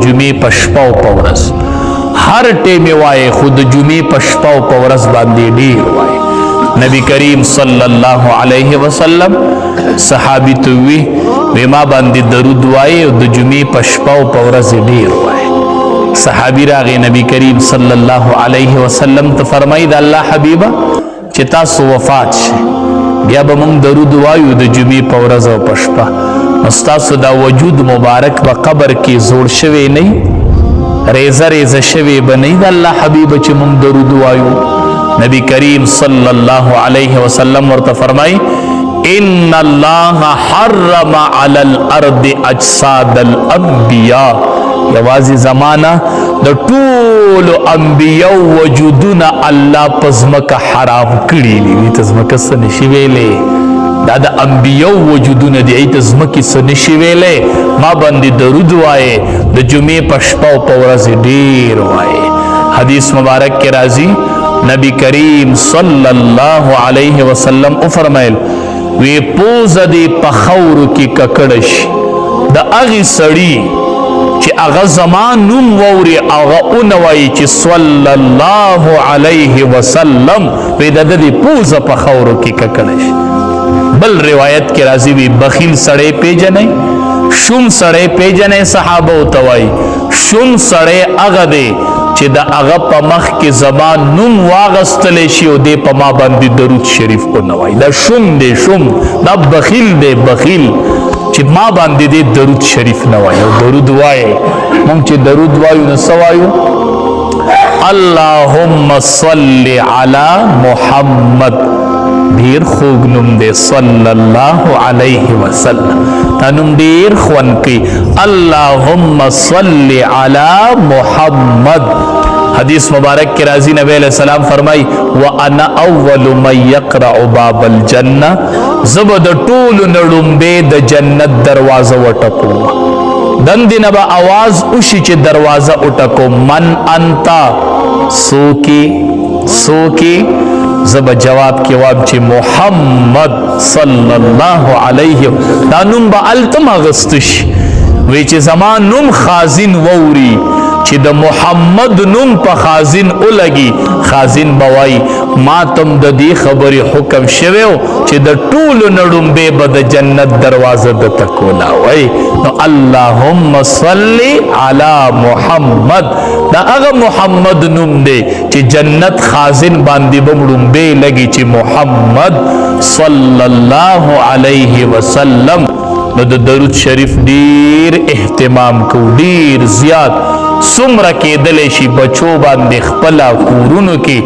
جمعې په شپه او په ورځ هر ټیمې وایې خو د جمعې په شپه او په ورځ باندې ډېر وایې. نبی کریم صلی الله علیه وسلم صحابي ته وی ما باندې درود وایې او د جمعې په شپه او په ورځ ډېر وایې. صحابي راغی نبی کریم صلی الله علیه وسلم ته فرمایي د الله حبیبه چې تاسو وفات شئ بیا به موږ درود وایو د جمعې په ورځ او په شپه، نو ستاسو دا وجود مبارک په قبر کې زوړ شوی نه ریزه ریزه شوی به نه د الله حبیبه چې موږ درود وایو. نبی کریم صلی الله علیه وسلم ورته فرمایي ان الله حرم علی الارض اجساد الانبیاء، یوازې زمانہ د ټولو انبیاء وجودونه الله په ځمکه حرام کړي دي. ته ځمکه څه نشي ویلی، دا د انبیاء وجودونه دي، ته ځمکې څه نشي ویلی. ما باندې درود وایې د جمعې په شپه او په ورځ ډېر وایې. حدیث مبارک کې راځي نبی کریم صلی الله علیه وسلم وفرمایل وی پوزه دې په خاورو کې ککړه شي د هغې سړي چې هغه زما نوم واوري هغه ونوایي چې صلی الله علیه وسلم وی د دې پوزه په خاورو کې ککړه شي. بل روایت کې راځي وی بخیل سړی پیژنئ، شوم سړی پیژنئ. صحابه ورته وایي شوم سړی هغه دی چې د هغه په مخ کې زما نوم واغستلی شي او دی په ما باندې درود شریف ونه وایي. دا شوم دی، شوم دا بخیل دی، بخیل چې ما باندې دی درود شریف نه وایي. او درود وایي مونږ چې درود وایو نو څه وایو؟ اللهم صل علی محمد، ډیر خوږ نوم دی صلی الله علیه وسلم، دا نوم ډیر خوند کوي. اللهم صل علی محمد. حدیث مبارک کې راځي نبی علیہ السلام فرمای وانا اول من یقرع باب الجنه، زب د ټولو نه لومبې د جنت دروازه وټکو. دندې نه به आवाज وشي چې دروازه وټکو من انتا، سوکي زب جواب کې واب چې محمد صلی الله علیه. دا نوم به التم اغستش وی چې زما نوم خازن ووري چې د محمد نوم په خازن ولګي، خازن بوای ما تم د دې خبرې حکم شویو چې د ټولو نړومبې به د جنت دروازه د تکولا وای. نو اللهم صل علی محمد، دا هغه محمد نوم دی چې جنت خازن باندې به مړومبې لګي چې محمد صلی الله علیه وسلم. نو د درود شریف ډیر اهتمام کو، ډیر زیات څومره کېدلی شي بچو باندې خپله کورونو کې